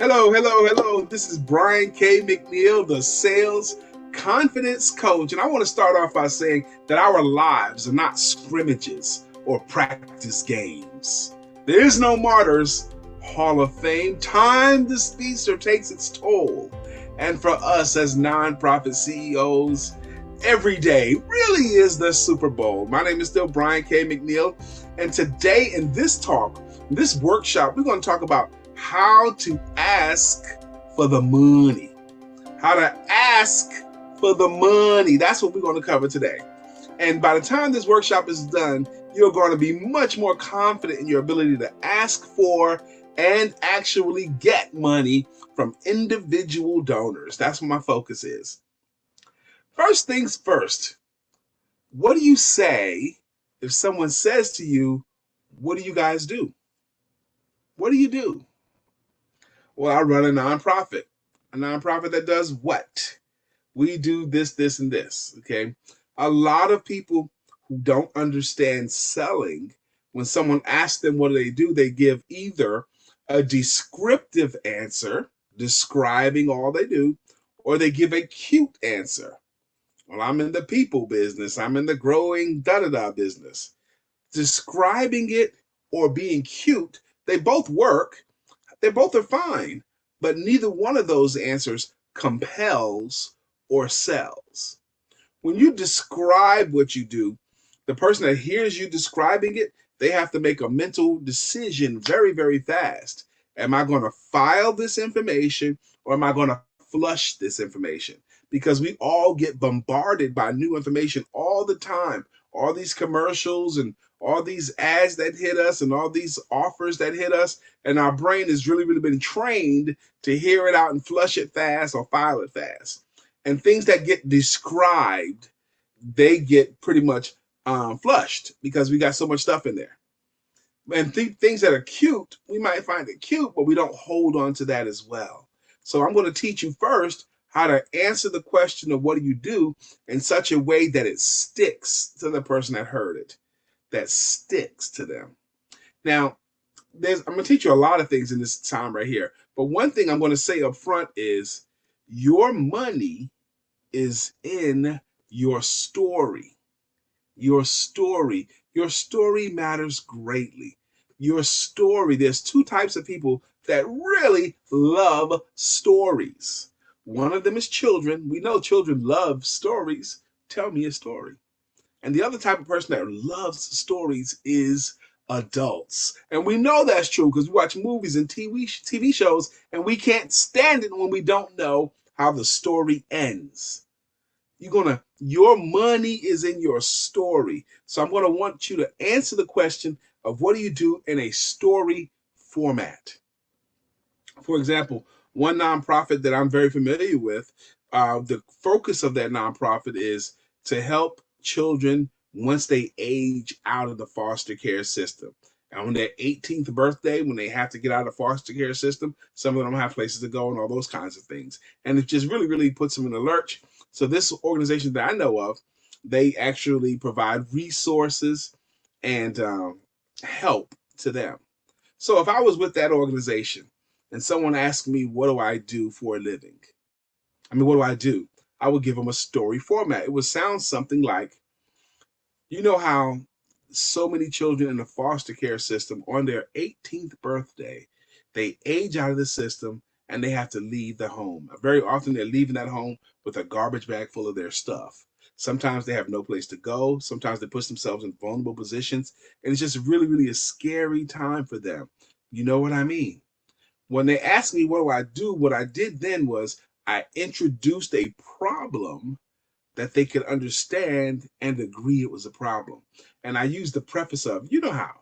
Hello. This is Brian K. McNeil, the sales confidence coach. And I want to start off by saying that our lives are not scrimmages or practice games. There is no Martyrs Hall of Fame. Time the speedster takes its toll. And for us as nonprofit CEOs, every day really is the Super Bowl. My name is still Brian K. McNeil. And today in this talk, this workshop, we're going to talk about how to ask for the money. How to ask for the money. That's what we're going to cover today. And by the time this workshop is done, you're going to be much more confident in your ability to ask for and actually get money from individual donors. That's what my focus is. First things first, what do you say if someone says to you, what do you guys do? What do you do? Well, I run a nonprofit that does what? We do this, and this, okay? A lot of people who don't understand selling, when someone asks them what do, they give either a descriptive answer, describing all they do, or they give a cute answer. Well, I'm in the people business. I'm in the growing da-da-da business. Describing it or being cute, they both work. They both are fine, but neither one of those answers compels or sells. When you describe what you do, the person that hears you describing it, they have to make a mental decision very, very fast. Am I going to file this information or am I going to flush this information? Because we all get bombarded by new information all the time. All these commercials and all these ads that hit us and all these offers that hit us. And our brain has really been trained to hear it out and flush it fast or file it fast. And things that get described, they get pretty much flushed because we got so much stuff in there. And things that are cute, we might find it cute, but we don't hold on to that as well. So I'm going to teach you first how to answer the question of what do you do in such a way that it sticks to the person that heard it, that sticks to them. Now, I'm going to teach you a lot of things in this time right here. But one thing I'm going to say up front is your money is in your story. Your story. Your story matters greatly. Your story. There's two types of people that really love stories. One of them is children. We know children love stories. Tell me a story. And the other type of person that loves stories is adults. And we know that's true because we watch movies and TV shows and we can't stand it when we don't know how the story ends. Your money is in your story. So I'm going to want you to answer the question of what do you do in a story format. For example, one nonprofit that I'm very familiar with, the focus of that nonprofit is to help children once they age out of the foster care system. And on their 18th birthday, when they have to get out of the foster care system, some of them don't have places to go and all those kinds of things. And it just really puts them in a lurch. So this organization that I know of, they actually provide resources and help to them. So if I was with that organization and someone asked me, what do I do for a living? What do I do? I would give them a story format. It would sound something like, you know how so many children in the foster care system on their 18th birthday, they age out of the system and they have to leave the home. Very often they're leaving that home with a garbage bag full of their stuff. Sometimes they have no place to go. Sometimes they put themselves in vulnerable positions. And it's just really a scary time for them. You know what I mean? When they asked me what do, what I did then was I introduced a problem that they could understand and agree it was a problem. And I used the preface of, you know how.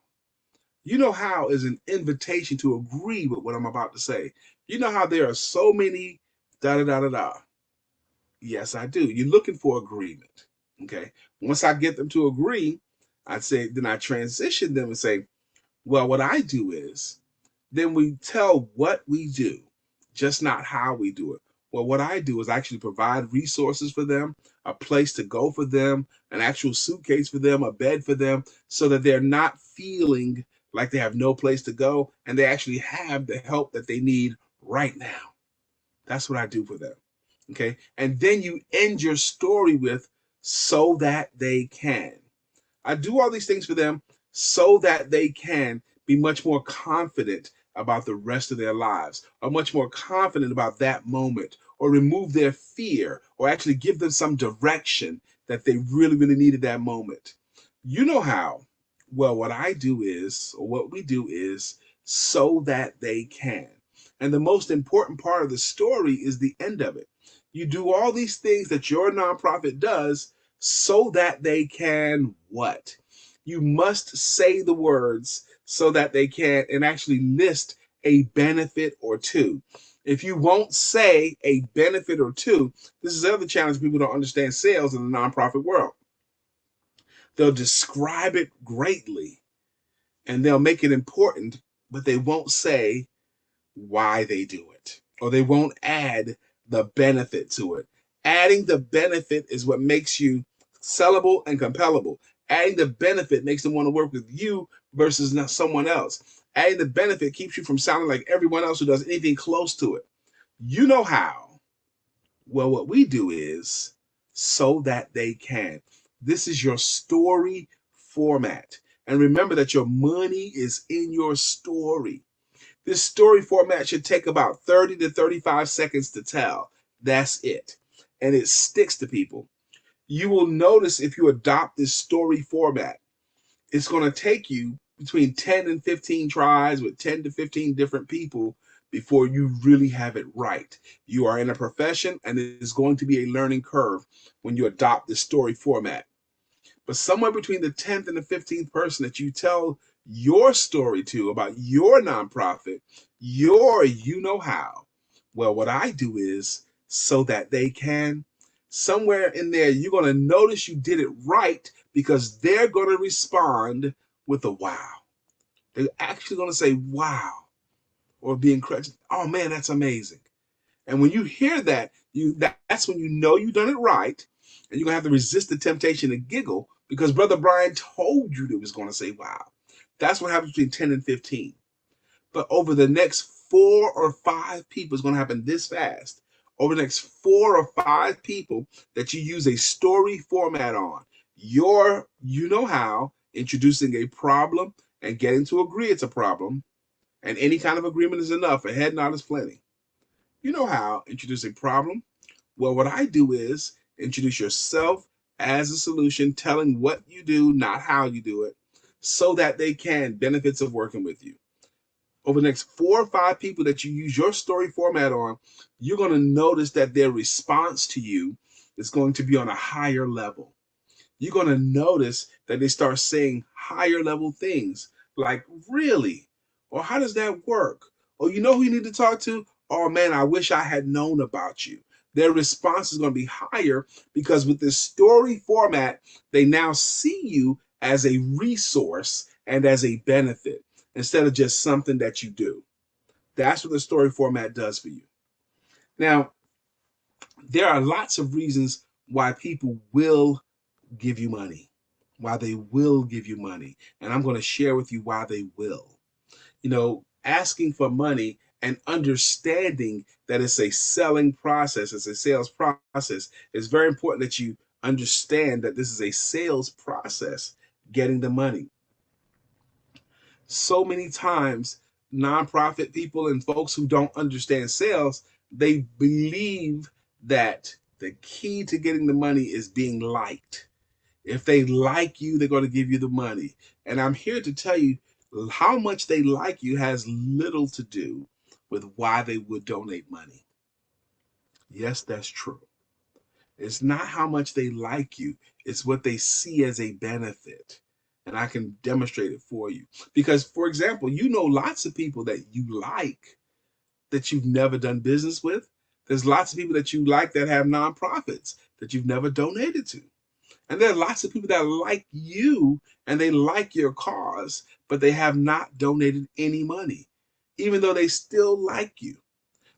You know how is an invitation to agree with what I'm about to say. You know how there are so many da-da-da-da-da. Yes, I do. You're looking for agreement. Okay. Once I get them to agree, then I transition them and say, well, what I do is, then we tell what we do, just not how we do it. Well, what I do is actually provide resources for them, a place to go for them, an actual suitcase for them, a bed for them, so that they're not feeling like they have no place to go and they actually have the help that they need right now. That's what I do for them. Okay. And then you end your story with so that they can. I do all these things for them so that they can be much more confident about the rest of their lives, or much more confident about that moment, or remove their fear, or actually give them some direction that they really, really need at that moment. You know how? Well, what I do is, or what we do is, so that they can. And the most important part of the story is the end of it. You do all these things that your nonprofit does so that they can what? You must say the words so that they can and actually list a benefit or two. If you won't say a benefit or two, this is the other challenge people don't understand sales in the nonprofit world. They'll describe it greatly and they'll make it important, but they won't say why they do it, or they won't add the benefit to it. Adding the benefit is what makes you sellable and compellable. Adding the benefit makes them want to work with you versus not someone else. Adding the benefit keeps you from sounding like everyone else who does anything close to it. You know how? Well, what we do is so that they can. This is your story format. And remember that your money is in your story. This story format should take about 30 to 35 seconds to tell. That's it. And it sticks to people. You will notice if you adopt this story format, it's going to take you between 10 and 15 tries with 10 to 15 different people before you really have it right. You are in a profession and it is going to be a learning curve when you adopt this story format. But somewhere between the 10th and the 15th person that you tell your story to about your nonprofit, your you know how. Well, what I do is so that they can, somewhere in there, you're going to notice you did it right because they're going to respond with a wow. They're actually going to say wow or be encouraged. Oh man, that's amazing. And when you hear that, that's when you know you've done it right, and you're gonna have to resist the temptation to giggle because Brother Brian told you that was gonna say wow. That's what happens between 10 and 15. But over the next 4 or 5 people, it's gonna happen this fast. Over the next 4 or 5 people that you use a story format on, your you know how, introducing a problem and getting to agree it's a problem, and any kind of agreement is enough. A head nod is plenty. You know how, introduce a problem. Well, what I do is introduce yourself as a solution, telling what you do, not how you do it, so that they can benefits of working with you. Over the next 4 or 5 people that you use your story format on, you're going to notice that their response to you is going to be on a higher level. You're going to notice that they start saying higher level things like, really? Or how does that work? Or you know who you need to talk to? Oh man, I wish I had known about you. Their response is going to be higher because with this story format, they now see you as a resource and as a benefit instead of just something that you do. That's what the story format does for you. Now, there are lots of reasons why people will give you money, why they will give you money. And I'm going to share with you why they will. Asking for money and understanding that it's a selling process, it's a sales process. It's very important that you understand that this is a sales process, getting the money. So many times, nonprofit people and folks who don't understand sales, they believe that the key to getting the money is being liked. If they like you, they're going to give you the money. And I'm here to tell you how much they like you has little to do with why they would donate money. Yes, that's true. It's not how much they like you, it's what they see as a benefit. And I can demonstrate it for you. Because, for example, you know lots of people that you like that you've never done business with. There's lots of people that you like that have nonprofits that you've never donated to. And there are lots of people that like you and they like your cause, but they have not donated any money, even though they still like you.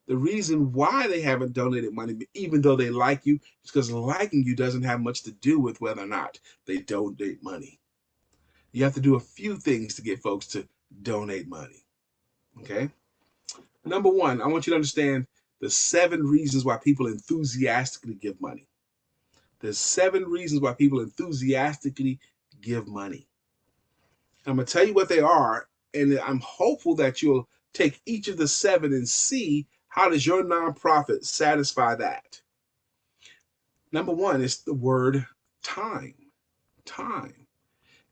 The reason why they haven't donated money, even though they like you, is because liking you doesn't have much to do with whether or not they donate money. You have to do a few things to get folks to donate money. Okay? Number one, I want you to understand the 7 reasons why people enthusiastically give money. There's 7 reasons why people enthusiastically give money. I'm going to tell you what they are, and I'm hopeful that you'll take each of the 7 and see how does your nonprofit satisfy that. Number one is the word time. Time.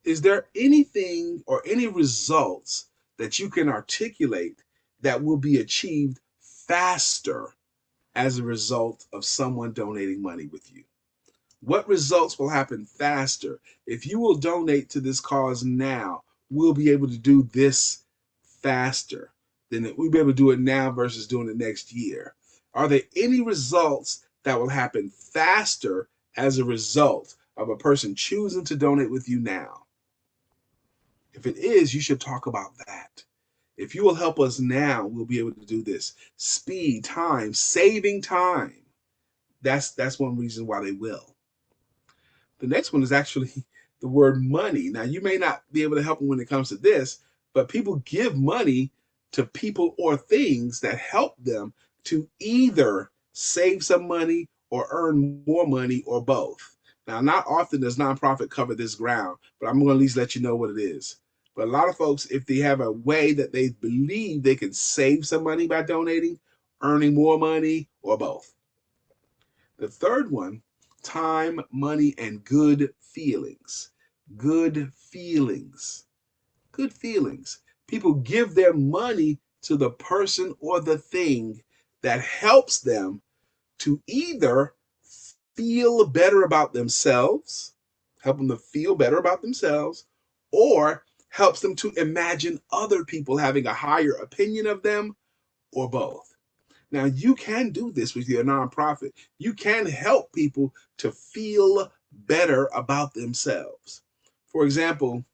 Is there anything or any results that you can articulate that will be achieved faster as a result of someone donating money with you? What results will happen faster? If you will donate to this cause now, we'll be able to do this faster. Then we'll be able to do it now versus doing it next year. Are there any results that will happen faster as a result of a person choosing to donate with you now? If it is, you should talk about that. If you will help us now, we'll be able to do this. Speed, time, saving time. That's one reason why they will. The next one is actually the word money. Now, you may not be able to help them when it comes to this, but people give money to people or things that help them to either save some money or earn more money or both. Now, not often does nonprofit cover this ground, but I'm going to at least let you know what it is. But a lot of folks, if they have a way that they believe they can save some money by donating, earning more money, or both. The third one, time, money, and good feelings. Good feelings. Good feelings. People give their money to the person or the thing that helps them to either feel better about themselves, help them to feel better about themselves, or helps them to imagine other people having a higher opinion of them, or both. Now, you can do this with your nonprofit. You can help people to feel better about themselves. For example,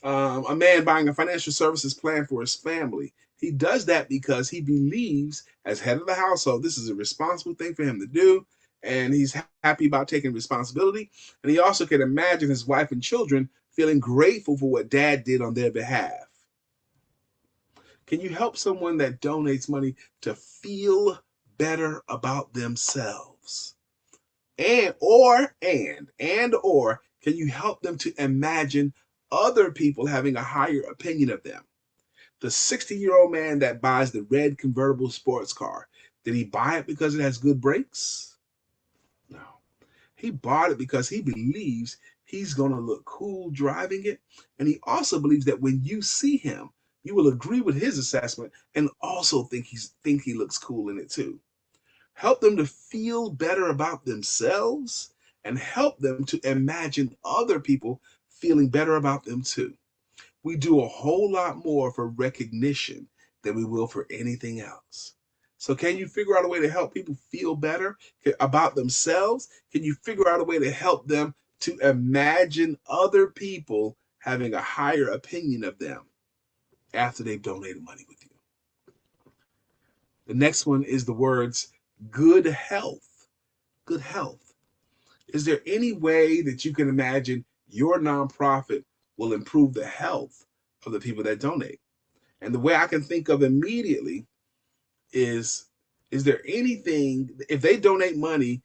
a man buying a financial services plan for his family. He does that because he believes, as head of the household, this is a responsible thing for him to do, and he's happy about taking responsibility. And he also can imagine his wife and children feeling grateful for what dad did on their behalf. Can you help someone that donates money to feel better about themselves? Or can you help them to imagine other people having a higher opinion of them? The 60-year-old man that buys the red convertible sports car, did he buy it because it has good brakes? No. He bought it because he believes he's going to look cool driving it. And he also believes that when you see him, you will agree with his assessment and also think he looks cool in it too. Help them to feel better about themselves and help them to imagine other people feeling better about them too. We do a whole lot more for recognition than we will for anything else. So can you figure out a way to help people feel better about themselves? Can you figure out a way to help them to imagine other people having a higher opinion of them after they've donated money with you? The next one is the words good health. Good health. Is there any way that you can imagine your nonprofit will improve the health of the people that donate? And the way I can think of immediately is there anything, if they donate money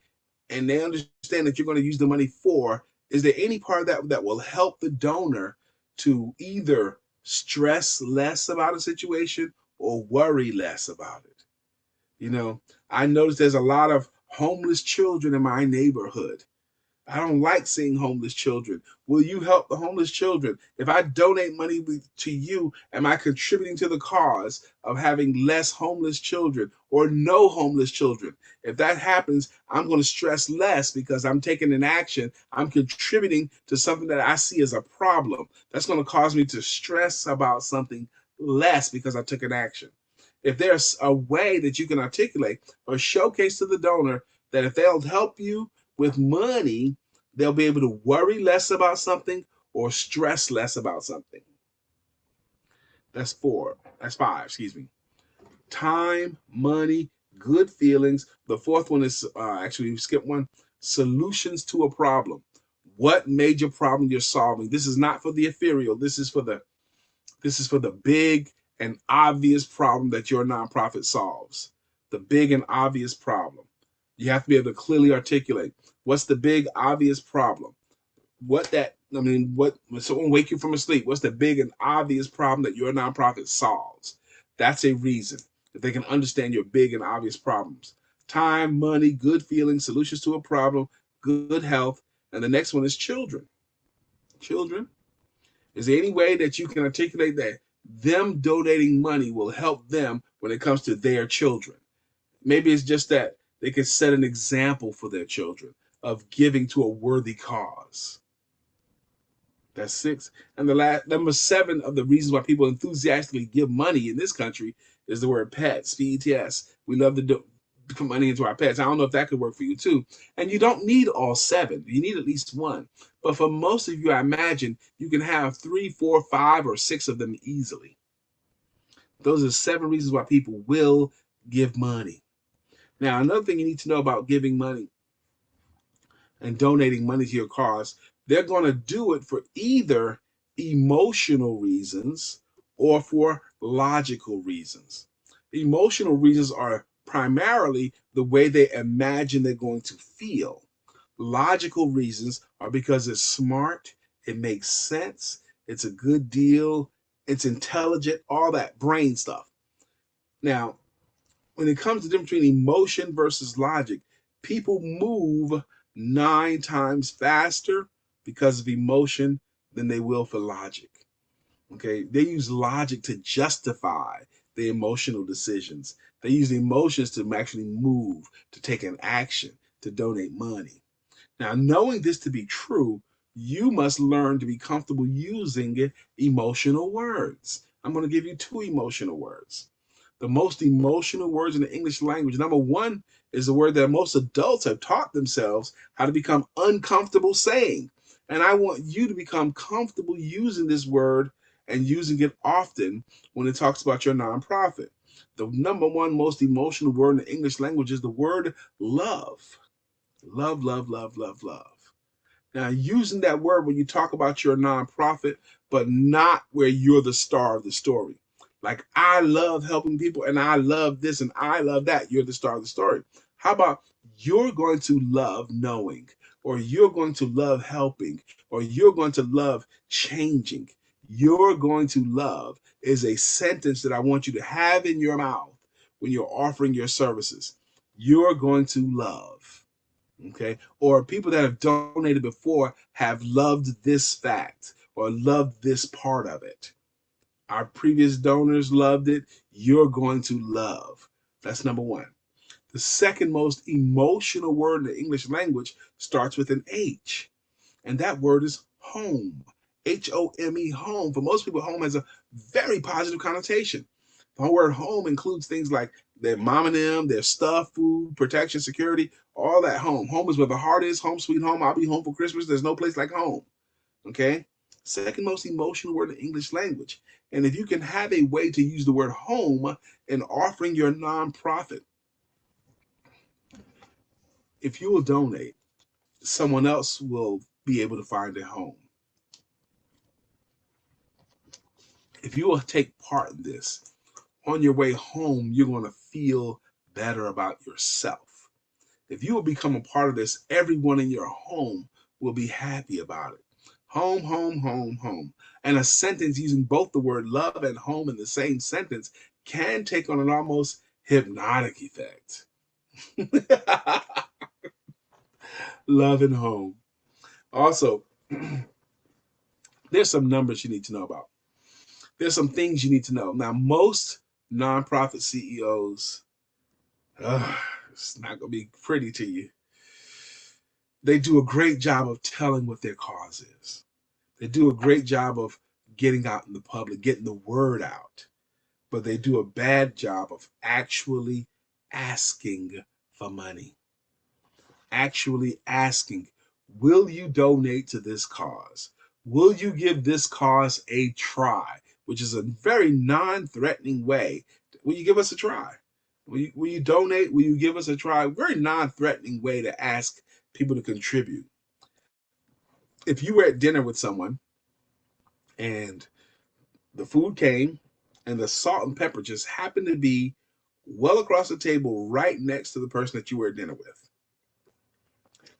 and they understand that you're going to use the money for, is there any part of that that will help the donor to either stress less about a situation or worry less about it? You know, I noticed there's a lot of homeless children in my neighborhood. I don't like seeing homeless children. Will you help the homeless children? If I donate money to you, am I contributing to the cause of having less homeless children or no homeless children? If that happens, I'm going to stress less because I'm taking an action. I'm contributing to something that I see as a problem. That's going to cause me to stress about something less because I took an action. If there's a way that you can articulate or showcase to the donor that if they'll help you with money, they'll be able to worry less about something or stress less about something. That's 4. That's 5, excuse me. Time, money, good feelings. The 4th one is actually, we skipped one. Solutions to a problem. What major problem you're solving? This is not for the ethereal. This is for the big and obvious problem that your nonprofit solves. The big and obvious problem. You have to be able to clearly articulate what's the big obvious problem. What when someone wake you from a sleep, what's the big and obvious problem that your nonprofit solves? That's a reason that they can understand your big and obvious problems. Time, money, good feelings, solutions to a problem, good health, and the next one is children. Children. Is there any way that you can articulate that them donating money will help them when it comes to their children? Maybe it's just that they can set an example for their children of giving to a worthy cause. That's 6. And the last number 7 of the reasons why people enthusiastically give money in this country is the word pets, PETS. We love to put money into our pets. I don't know if that could work for you too. And you don't need all 7. You need at least one. But for most of you, I imagine you can have 3, 4, 5, or 6 of them easily. Those are 7 reasons why people will give money. Now, another thing you need to know about giving money and donating money to your cause, they're going to do it for either emotional reasons or for logical reasons. Emotional reasons are primarily the way they imagine they're going to feel. Logical reasons are because it's smart, it makes sense, it's a good deal, it's intelligent, all that brain stuff. Now, when it comes to the difference between emotion versus logic, people move 9 times faster because of emotion than they will for logic. Okay, they use logic to justify the emotional decisions. They use the emotions to actually move, to take an action, to donate money. Now, knowing this to be true, you must learn to be comfortable using emotional words. I'm going to give you 2 emotional words. The most emotional words in the English language. Number 1 is the word that most adults have taught themselves how to become uncomfortable saying. And I want you to become comfortable using this word and using it often when it talks about your nonprofit. The number 1 most emotional word in the English language is the word love. Love, love, love, love, love. Now, using that word when you talk about your nonprofit, but not where you're the star of the story. Like, I love helping people and I love this and I love that. You're the star of the story. How about you're going to love knowing, or you're going to love helping, or you're going to love changing? You're going to love is a sentence that I want you to have in your mouth when you're offering your services. You're going to love. Okay, or people that have donated before have loved this fact or loved this part of it. Our previous donors loved it. You're going to love. That's number 1. The second most emotional word in the English language starts with an H, and that word is home. Home, home. For most people, home has a very positive connotation. The word home includes things like their mom and them, their stuff, food, protection, security, all that home. Home is where the heart is. Home, sweet home. I'll be home for Christmas. There's no place like home. Okay? Second most emotional word in the English language. And if you can have a way to use the word home in offering your nonprofit, if you will donate, someone else will be able to find a home. If you will take part in this, on your way home, you're going to feel better about yourself. If you will become a part of this, everyone in your home will be happy about it. Home, home, home, home. And a sentence using both the word love and home in the same sentence can take on an almost hypnotic effect. Love and home. Also, there's some numbers you need to know about. There's some things you need to know. Now, most nonprofit CEOs, it's not going to be pretty to you. They do a great job of telling what their cause is. They do a great job of getting out in the public, getting the word out. But they do a bad job of actually asking for money. Actually asking, will you donate to this cause? Will you give this cause a try? Which is a very non-threatening way. Will you give us a try? Will you donate? Will you give us a try? Very non-threatening way to ask people to contribute. If you were at dinner with someone and the food came and the salt and pepper just happened to be well across the table right next to the person that you were at dinner with.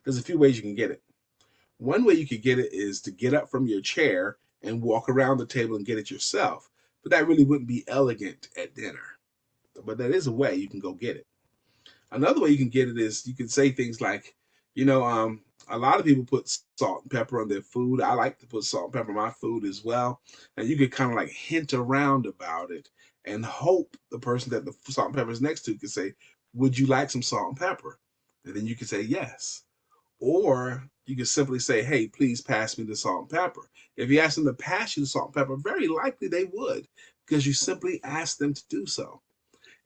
There's a few ways you can get it. One way you could get it is to get up from your chair and walk around the table and get it yourself. But that really wouldn't be elegant at dinner. But that is a way you can go get it. Another way you can get it is you can say things like, you know, a lot of people put salt and pepper on their food. I like to put salt and pepper on my food as well. And you could kind of like hint around about it and hope the person that the salt and pepper is next to can say, would you like some salt and pepper? And then you can say yes. Or you can simply say, hey, please pass me the salt and pepper. If you ask them to pass you the salt and pepper, very likely they would, because you simply asked them to do so.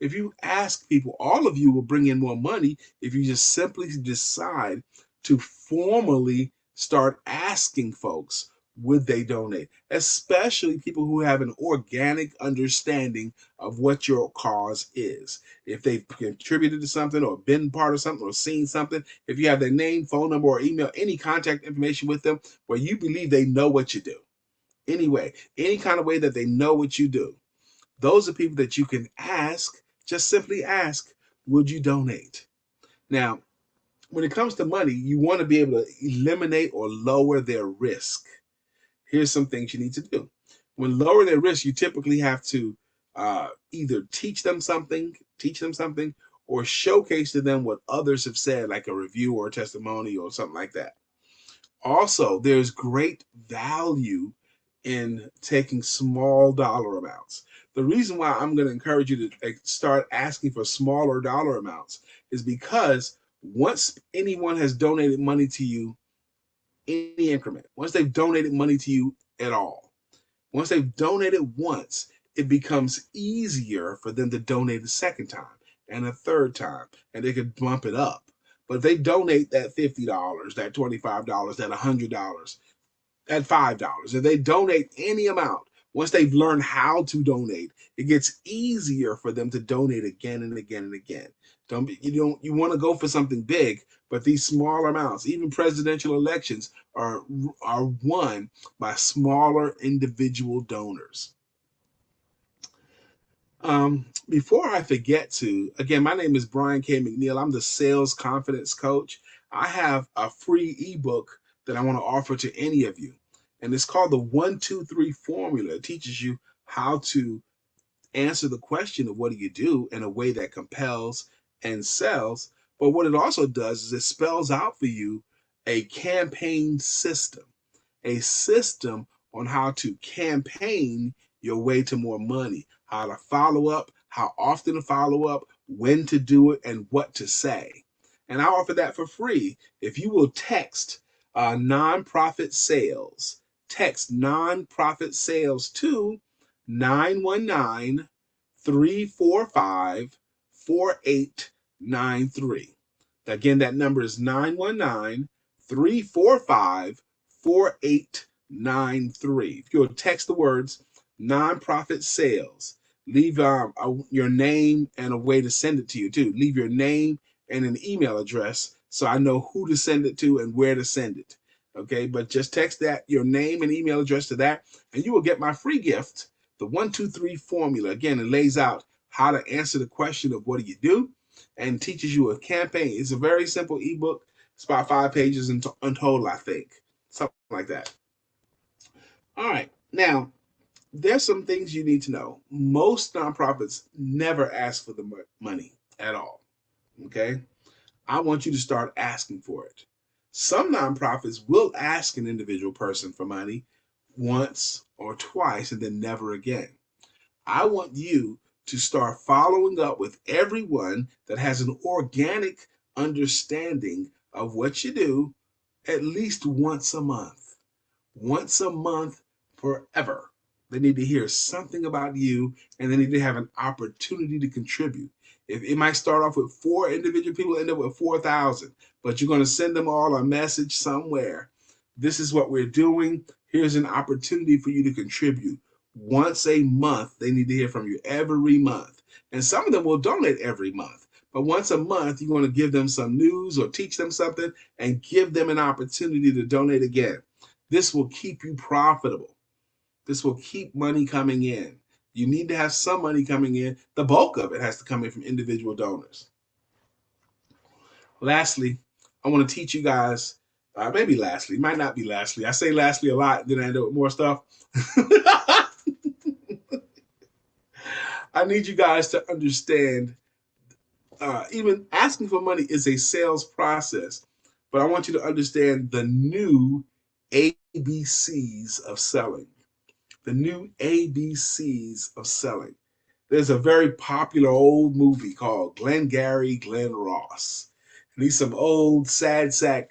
If you ask people, all of you will bring in more money if you just simply decide to formally start asking folks, would they donate? Especially people who have an organic understanding of what your cause is. If they've contributed to something or been part of something or seen something, if you have their name, phone number, or email, any contact information with them where you believe they know what you do. Anyway, any kind of way that they know what you do. Those are people that you can ask, just simply ask, would you donate? Now, when it comes to money, you want to be able to eliminate or lower their risk. Here's some things you need to do. When lower their risk, you typically have to either teach them something, or showcase to them what others have said, like a review or a testimony or something like that. Also, there's great value in taking small dollar amounts. The reason why I'm going to encourage you to start asking for smaller dollar amounts is because once anyone has donated money to you, any increment, once they've donated money to you at all, once they've donated once, it becomes easier for them to donate a second time and a third time, and they could bump it up. But if they donate that $50, that $25, that $100, that $5, if they donate any amount, once they've learned how to donate, it gets easier for them to donate again and again and again. You want to go for something big, but these smaller amounts, even presidential elections, are won by smaller individual donors. Before I forget to, again, my name is Brian K. McNeil. I'm the Sales Confidence Coach. I have a free ebook that I want to offer to any of you. And it's called the 1-2-3 formula. It teaches you how to answer the question of what do you do in a way that compels and sells. But what it also does is it spells out for you a campaign system, a system on how to campaign your way to more money, how to follow up, how often to follow up, when to do it, and what to say. And I offer that for free. If you will text nonprofit sales, text nonprofit sales to 919 345 4893. Again, that number is 919 345 4893. If you'll text the words nonprofit sales, leave your name and a way to send it to you too. Leave your name and an email address so I know who to send it to and where to send it. Okay, but just text that, your name and email address to that, and you will get my free gift, the 1-2-3 formula. Again, it lays out how to answer the question of what do you do and teaches you a campaign. It's a very simple ebook. It's about 5 pages in total, I think. Something like that. All right. Now, there's some things you need to know. Most nonprofits never ask for the money at all. Okay? I want you to start asking for it. Some nonprofits will ask an individual person for money once or twice and then never again. I want you to start following up with everyone that has an organic understanding of what you do at least once a month. Once a month forever. They need to hear something about you and they need to have an opportunity to contribute. If it might start off with 4 individual people, end up with 4,000, but you're going to send them all a message somewhere. This is what we're doing. Here's an opportunity for you to contribute. Once a month, they need to hear from you every month. And some of them will donate every month. But once a month, you're going to give them some news or teach them something and give them an opportunity to donate again. This will keep you profitable. This will keep money coming in. You need to have some money coming in. The bulk of it has to come in from individual donors. Lastly, I want to teach you guys, maybe lastly, might not be lastly. I say lastly a lot, then I end up with more stuff. I need you guys to understand, even asking for money is a sales process, but I want you to understand the new ABCs of selling. The new ABCs of selling. There's a very popular old movie called Glengarry Glen Ross. And he's some old sad sack,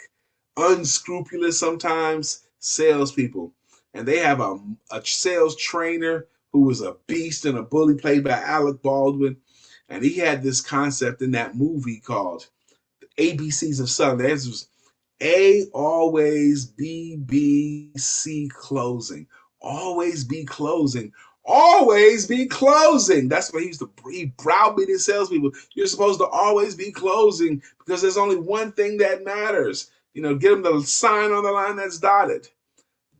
unscrupulous sometimes salespeople. And they have a sales trainer who was a beast and a bully, played by Alec Baldwin. And he had this concept in that movie called ABCs of Selling. The answer was A, always, B, C, closing. Always be closing. Always be closing. That's what he browbeated salespeople. You're supposed to always be closing because there's only one thing that matters. Get them the sign on the line that's dotted.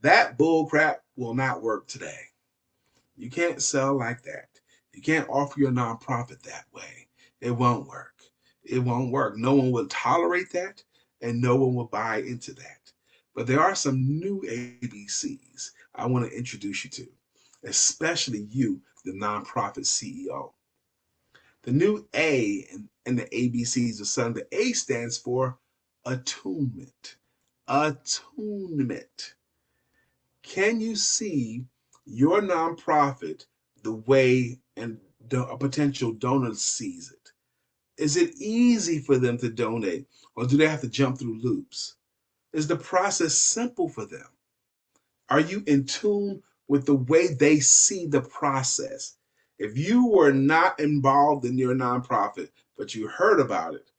That bull crap will not work today. You can't sell like that. You can't offer your nonprofit that way. It won't work. It won't work. No one will tolerate that, and no one will buy into that. But there are some new ABCs I want to introduce you to, especially you, the nonprofit CEO. The new A in the ABCs of selling, the A stands for attunement. Attunement. Can you see your nonprofit the way a potential donor sees it? Is it easy for them to donate, or do they have to jump through loops? Is the process simple for them? Are you in tune with the way they see the process? If you were not involved in your nonprofit, but you heard about it,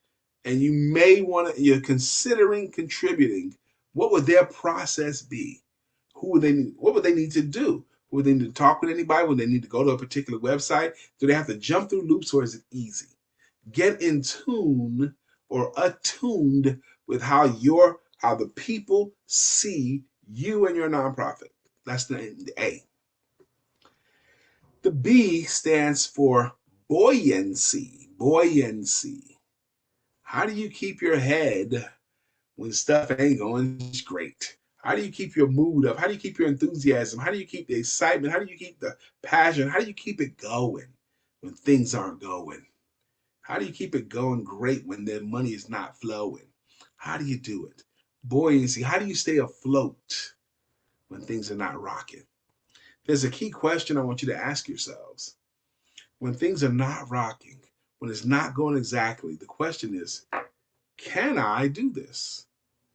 and you're considering contributing, what would their process be? What would they need to do? Would they need to talk with anybody? Would they need to go to a particular website? Do they have to jump through loops, or is it easy? Get in tune or attuned with how the people see you and your nonprofit. That's the A. The B stands for buoyancy. Buoyancy. How do you keep your head when stuff ain't going great? How do you keep your mood up? How do you keep your enthusiasm? How do you keep the excitement? How do you keep the passion? How do you keep it going when things aren't going? How do you keep it going great when the money is not flowing? How do you do it? Buoyancy. How do you stay afloat when things are not rocking? There's a key question I want you to ask yourselves. When things are not rocking, when it's not going exactly, the question is, can I do this?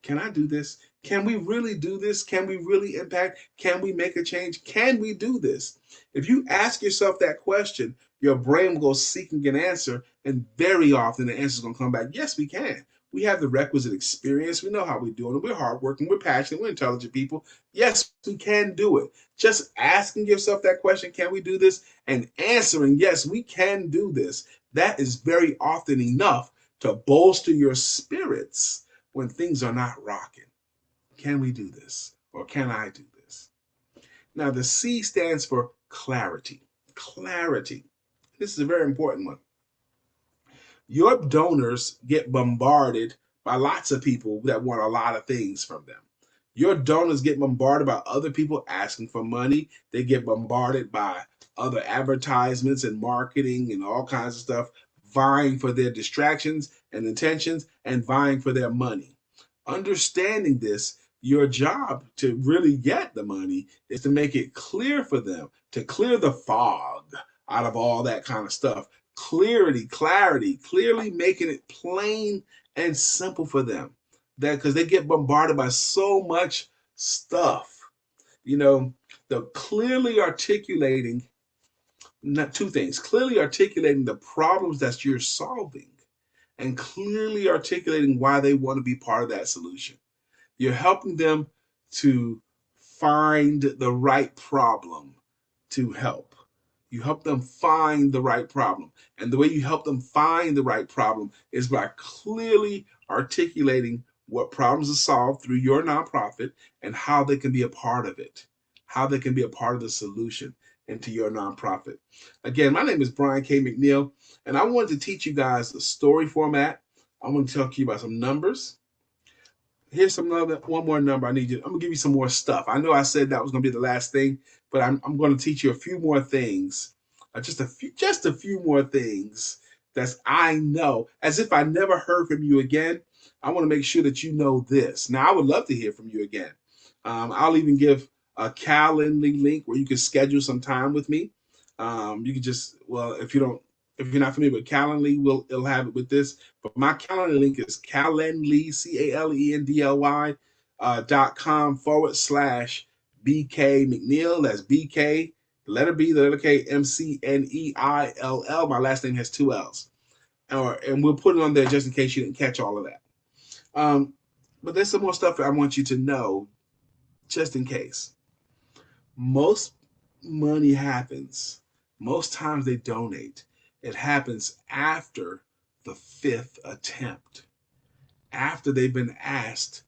Can I do this? Can we really do this? Can we really impact? Can we make a change? Can we do this? If you ask yourself that question, your brain will go seeking an answer, and very often the answer is going to come back, yes, we can. We have the requisite experience. We know how we're doing it. We're hardworking. We're passionate. We're intelligent people. Yes, we can do it. Just asking yourself that question, can we do this? And answering, yes, we can do this. That is very often enough to bolster your spirits when things are not rocking. Can we do this? Or can I do this? Now, the C stands for clarity. Clarity. This is a very important one. Your donors get bombarded by lots of people that want a lot of things from them. Your donors get bombarded by other people asking for money. They get bombarded by other advertisements and marketing and all kinds of stuff, vying for their distractions and intentions and vying for their money. Understanding this, your job to really get the money is to make it clear for them, to clear the fog out of all that kind of stuff. Clarity, clearly making it plain and simple for them. That because they get bombarded by so much stuff. The clearly articulating two things, clearly articulating the problems that you're solving and clearly articulating why they want to be part of that solution. You're helping them to find the right problem to help. You help them find the right problem. And the way you help them find the right problem is by clearly articulating what problems are solved through your nonprofit and how they can be a part of it, how they can be a part of the solution. into your nonprofit. Again, my name is Brian K. McNeil, and I wanted to teach you guys the story format. I want to talk to you about some numbers. Here's some other one more number I need you. I'm gonna give you some more stuff. I know I said that was gonna be the last thing, but I'm gonna teach you a few more things, just a few more things that I know. As if I never heard from you again, I want to make sure that you know this. Now, I would love to hear from you again. I'll even give a Calendly link where you can schedule some time with me. You can just well, if you're not familiar with Calendly, it'll have it with this. But my Calendly link is Calendly, CALENDLY .com/BK McNeil. That's BK, the letter B, the letter K, McNeill. My last name has two L's. And we'll put it on there just in case you didn't catch all of that. But there's some more stuff that I want you to know just in case. Most money happens, most times they donate. It happens after the fifth attempt, after they've been asked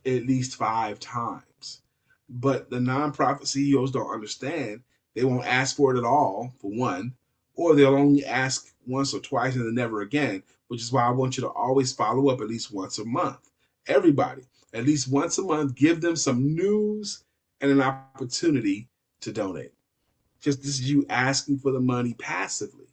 at least 5 times. But the nonprofit CEOs don't understand. They won't ask for it at all, for one, or they'll only ask once or twice and then never again, which is why I want you to always follow up at least once a month. Everybody, at least once a month, give them some news and an opportunity to donate. Just this is you asking for the money passively.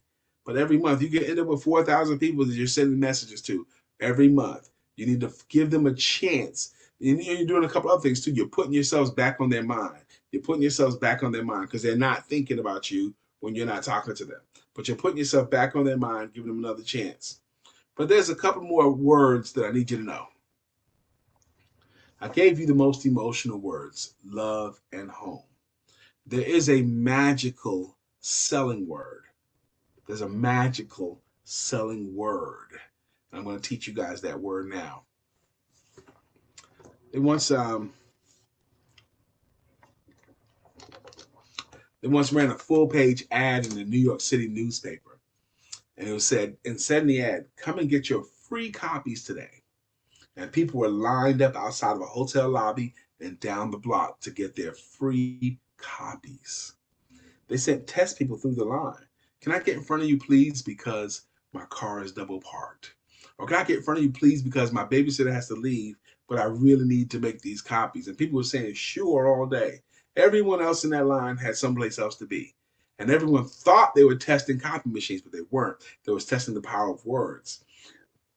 But every month you can end up with 4,000 people that you're sending messages to every month. You need to give them a chance. And you're doing a couple other things too. You're putting yourselves back on their mind. You're putting yourselves back on their mind because they're not thinking about you when you're not talking to them. But you're putting yourself back on their mind, giving them another chance. But there's a couple more words that I need you to know. I gave you the most emotional words, love and home. There is a magical selling word. There's a magical selling word. And I'm going to teach you guys that word now. They once ran a full page ad in the New York City newspaper. And it said in the ad, come and get your free copies today. And people were lined up outside of a hotel lobby and down the block to get their free copies. They sent test people through the line. Can I get in front of you, please? Because my car is double parked. Or can I get in front of you, please? Because my babysitter has to leave, but I really need to make these copies. And people were saying, sure, all day. Everyone else in that line had someplace else to be. And everyone thought they were testing copy machines, but they weren't. They was testing the power of words.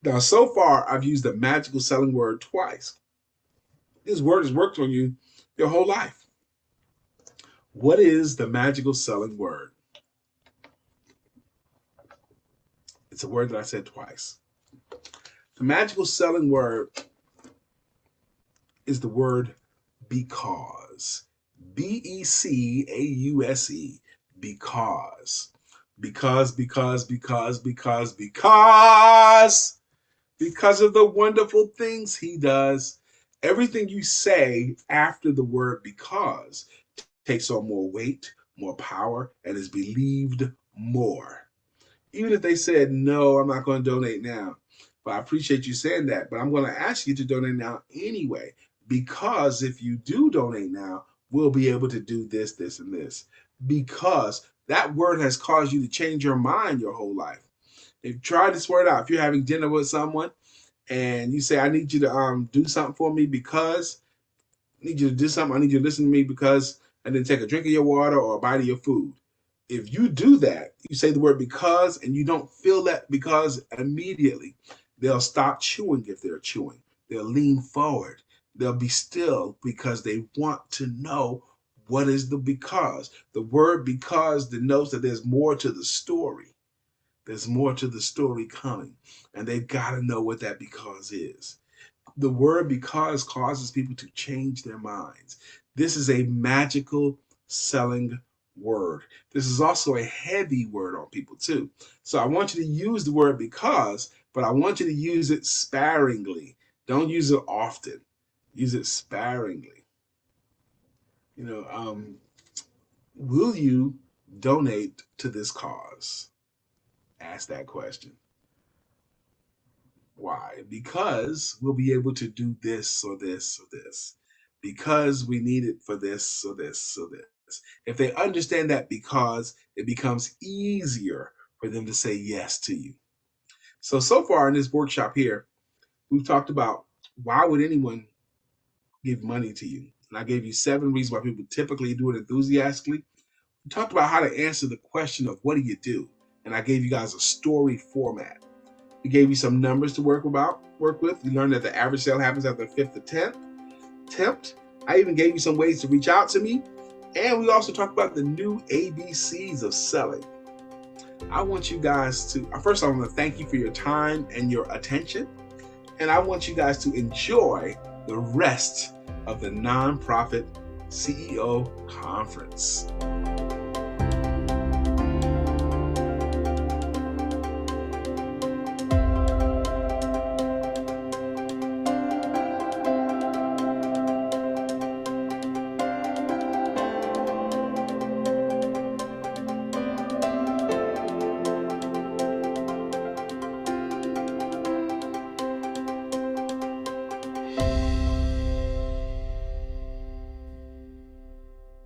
Now, so far, I've used the magical selling word twice. This word has worked on you your whole life. What is the magical selling word? It's a word that I said twice. The magical selling word is the word because. BECAUSE. Because. Because of the wonderful things he does. Everything you say after the word because takes on more weight, more power, and is believed more. Even if they said, no, I'm not going to donate now. But I appreciate you saying that. But I'm going to ask you to donate now anyway. Because if you do donate now, we'll be able to do this, this, and this. Because that word has caused you to change your mind your whole life. If try this word out. If you're having dinner with someone and you say, I need you to do something for me because I need you to do something. I need you to listen to me because, and then take a drink of your water or a bite of your food. If you do that, you say the word because, and you don't feel that because immediately, they'll stop chewing if they're chewing. They'll lean forward. They'll be still because they want to know what is the because. The word because denotes that there's more to the story. There's more to the story coming, and they've got to know what that because is. The word because causes people to change their minds. This is a magical selling word. This is also a heavy word on people too. So I want you to use the word because, but I want you to use it sparingly. Don't use it often. Use it sparingly. Will you donate to this cause? Ask that question. Why? Because we'll be able to do this or this or this. Because we need it for this or this or this. If they understand that, because it becomes easier for them to say yes to you. So far in this workshop here, we've talked about why would anyone give money to you? And I gave you 7 reasons why people typically do it enthusiastically. We talked about how to answer the question of what do you do? And I gave you guys a story format. We gave you some numbers to work with. You learned that the average sale happens after the 5th attempt. I even gave you some ways to reach out to me. And we also talked about the new ABCs of selling. I want you guys to, first I want to thank you for your time and your attention. And I want you guys to enjoy the rest of the Nonprofit CEO Conference.